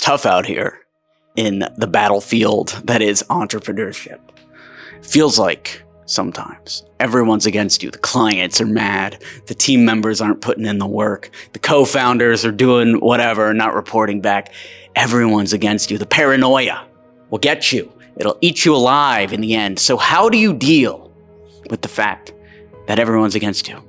tough out here in the battlefield that is entrepreneurship. Feels like sometimes everyone's against you. The clients are mad. The team members aren't putting in the work. The co-founders are doing whatever, not reporting back. Everyone's against you. The paranoia will get you. It'll eat you alive in the end. So how do you deal with the fact that everyone's against you?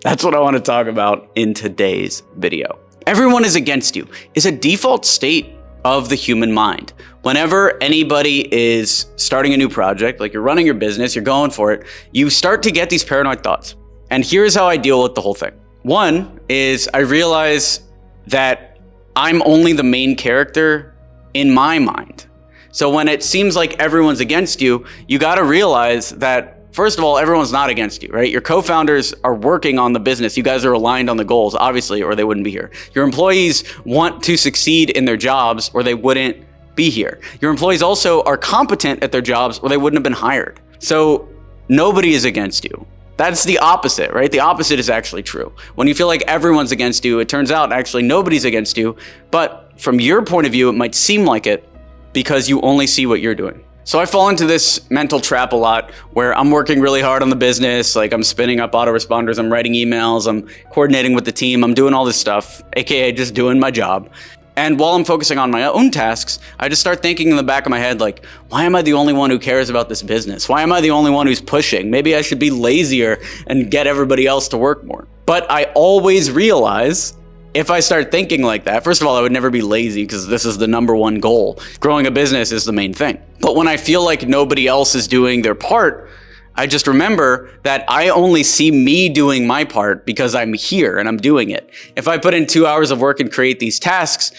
That's what I want to talk about in today's video. Everyone is against you is a default state of the human mind. Whenever anybody is starting a new project, like you're running your business, you're going for it, you start to get these paranoid thoughts. And here's how I deal with the whole thing. One is I realize that I'm only the main character in my mind. So when it seems like everyone's against you, you got to realize that first of all, everyone's not against you, right? Your co-founders are working on the business. You guys are aligned on the goals, obviously, or they wouldn't be here. Your employees want to succeed in their jobs or they wouldn't be here. Your employees also are competent at their jobs or they wouldn't have been hired. So nobody is against you. That's the opposite, right? The opposite is actually true. When you feel like everyone's against you, it turns out actually nobody's against you. But from your point of view, it might seem like it because you only see what you're doing. So I fall into this mental trap a lot where I'm working really hard on the business, like I'm spinning up autoresponders, I'm writing emails, I'm coordinating with the team, I'm doing all this stuff, aka just doing my job. And while I'm focusing on my own tasks, I just start thinking in the back of my head, like, why am I the only one who cares about this business? Why am I the only one who's pushing? Maybe I should be lazier and get everybody else to work more. But I always realize if I start thinking like that, first of all, I would never be lazy because this is the number one goal. Growing a business is the main thing. But when I feel like nobody else is doing their part, I just remember that I only see me doing my part because I'm here and I'm doing it. If I put in 2 hours of work and create these tasks,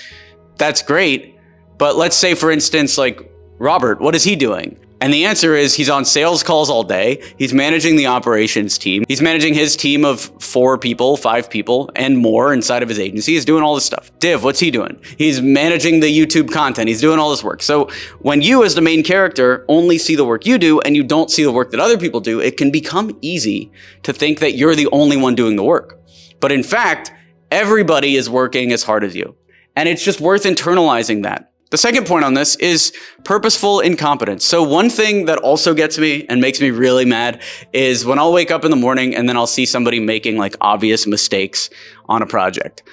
that's great. But let's say, for instance, like Robert, what is he doing? And the answer is he's on sales calls all day. He's managing the operations team. He's managing his team of 4 people, 5 people, and more inside of his agency. He's doing all this stuff. Div, what's he doing? He's managing the YouTube content. He's doing all this work. So when you as the main character only see the work you do and you don't see the work that other people do, it can become easy to think that you're the only one doing the work. But in fact, everybody is working as hard as you. And it's just worth internalizing that. The second point on this is purposeful incompetence. So one thing that also gets me and makes me really mad is when I'll wake up in the morning and then I'll see somebody making like obvious mistakes on a project.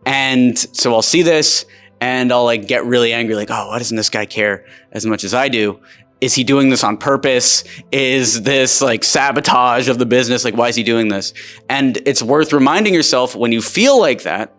And so I'll see this and I'll like get really angry, like, oh, why doesn't this guy care as much as I do? Is he doing this on purpose? Is this like sabotage of the business? Like, why is he doing this? And it's worth reminding yourself when you feel like that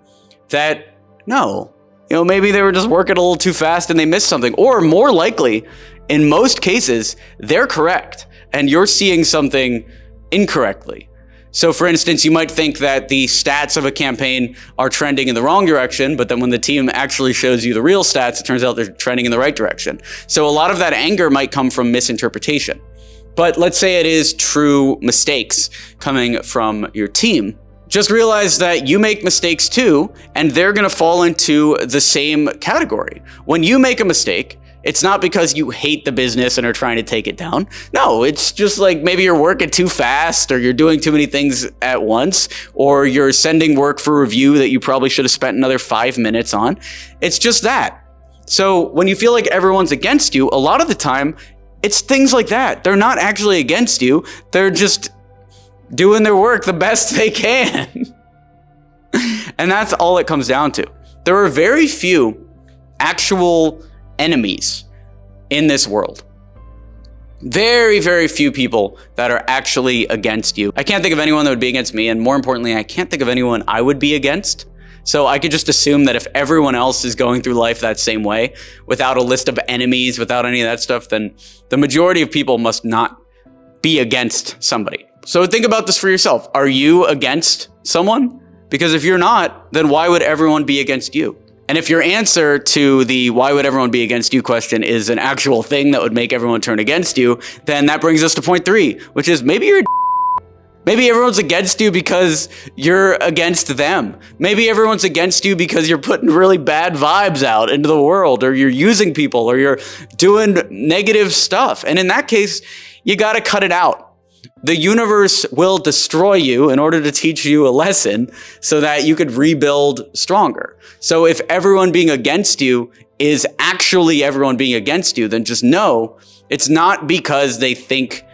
no, maybe they were just working a little too fast and they missed something. Or more likely, in most cases, they're correct and you're seeing something incorrectly. So for instance, you might think that the stats of a campaign are trending in the wrong direction, but then when the team actually shows you the real stats, it turns out they're trending in the right direction. So a lot of that anger might come from misinterpretation. But let's say it is true mistakes coming from your team. Just realize that you make mistakes too, and they're gonna fall into the same category. When you make a mistake, it's not because you hate the business and are trying to take it down. No, it's just like maybe you're working too fast or you're doing too many things at once, or you're sending work for review that you probably should have spent another 5 minutes on. It's just that. So when you feel like everyone's against you, a lot of the time, it's things like that. They're not actually against you. They're just doing their work the best they can. And that's all it comes down to. There are very few actual enemies in this world. Very, very few people that are actually against you. I can't think of anyone that would be against me. And more importantly, I can't think of anyone I would be against. So I could just assume that if everyone else is going through life that same way, without a list of enemies, without any of that stuff, then the majority of people must not be against somebody. So think about this for yourself. Are you against someone? Because if you're not, then why would everyone be against you? And if your answer to the why would everyone be against you question is an actual thing that would make everyone turn against you, then that brings us to point 3, which is maybe you're maybe everyone's against you because you're against them. Maybe everyone's against you because you're putting really bad vibes out into the world, or you're using people, or you're doing negative stuff. And in that case, you got to cut it out. The universe will destroy you in order to teach you a lesson so that you could rebuild stronger. So if everyone being against you is actually everyone being against you, then just know it's not because they think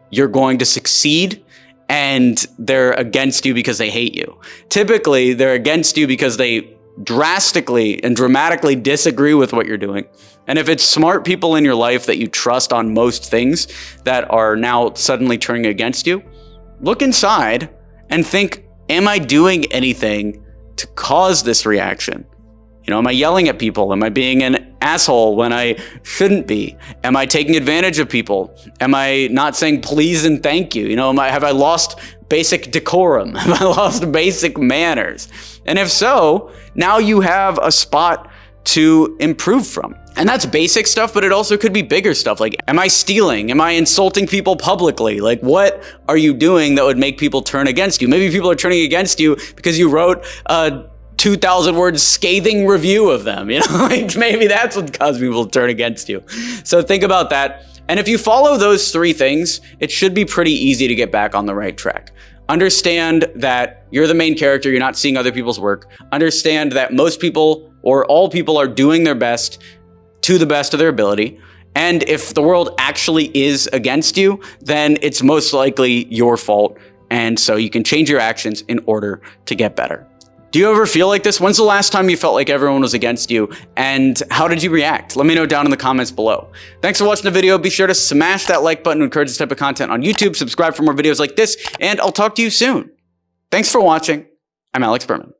you're going to succeed and they're against you because they hate you. Typically, they're against you because they drastically and dramatically disagree with what you're doing. And if it's smart people in your life that you trust on most things that are now suddenly turning against you, look inside and think, am I doing anything to cause this reaction? You know, am I yelling at people? Am I being an asshole when I shouldn't be? Am I taking advantage of people? Am I not saying please and thank you? You know, have I lost basic decorum? Have I lost basic manners? And if so, now you have a spot to improve from. And that's basic stuff, but it also could be bigger stuff. Like, am I stealing? Am I insulting people publicly? Like, what are you doing that would make people turn against you? Maybe people are turning against you because you wrote a 2,000 word scathing review of them, you know, like maybe that's what caused people to turn against you. So think about that. And if you follow those 3 things, it should be pretty easy to get back on the right track. Understand that you're the main character. You're not seeing other people's work. Understand that most people or all people are doing their best to the best of their ability. And if the world actually is against you, then it's most likely your fault. And so you can change your actions in order to get better. Do you ever feel like this? When's the last time you felt like everyone was against you? And how did you react? Let me know down in the comments below. Thanks for watching the video. Be sure to smash that like button to encourage this type of content on YouTube. Subscribe for more videos like this, and I'll talk to you soon. Thanks for watching. I'm Alex Berman.